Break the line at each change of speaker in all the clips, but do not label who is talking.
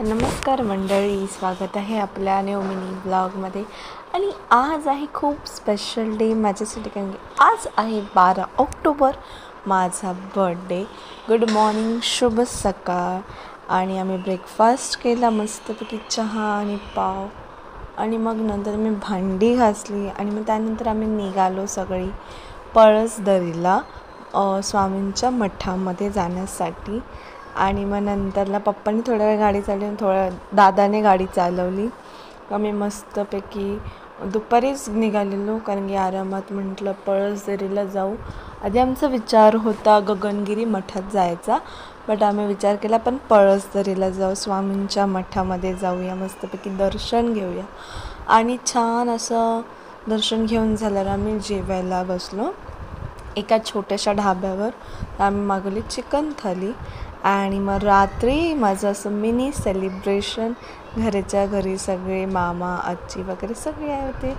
नमस्कार मंडळी, स्वागत आहे आपल्या न्यू मिनी ब्लॉगमध्ये. आणि आज आहे खूप स्पेशल डे माझ्यासाठी, कारण की आज आहे 12 ऑक्टोबर, माझा बर्थडे. गुड मॉर्निंग, शुभ सकाळ. आणि आम्ही ब्रेकफास्ट केला मस्तपैकी, चहा आणि पाव. आणि मग नंतर मी भांडी घासली आणि मग त्यानंतर आम्ही निघालो सगळी पळसदरीला स्वामींच्या मठामध्ये जाण्यासाठी. आणि मग नंतरला पप्पांनी थोड्या वेळ गाडी चालवली, दादाने गाडी चालवली. आम्ही मस्तपैकी दुपारीच निघालेलो, कारण की आरामात म्हटलं पळसदरीला जाऊ. आधी आमचा विचार होता गगनगिरी मठात जायचा, बट आम्ही विचार केला पण पळसदरीला जाऊ, स्वामींच्या मठामध्ये जाऊया, मस्तपैकी दर्शन घेऊया. आणि छान असं दर्शन घेऊन झाल्यावर आम्ही जेवायला बसलो एका छोट्याशा ढाब्यावर. आम्ही मागवली चिकन थाली. आणि मग रात्री माझं असं मिनी सेलिब्रेशन, घरच्या घरी सगळे मामा आजी वगैरे सगळे होते.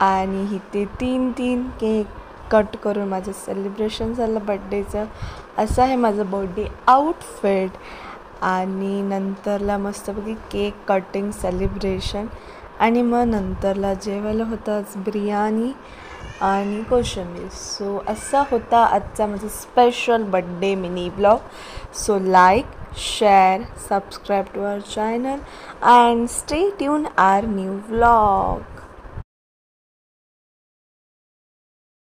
आणि इथे 3 केक कट करून माझं सेलिब्रेशन झालं बड्डेचं. असं आहे माझं बर्थडे आउटफिट. आणि नंतरला मस्तपैकी केक कटिंग सेलिब्रेशन. आणि मग नंतरला जेवायला होताच बिर्याणी आणि कोशिंबीर. सो असा होता आजचा माझा special birthday mini blog. So like, share, subscribe to our channel and stay tuned our new vlog.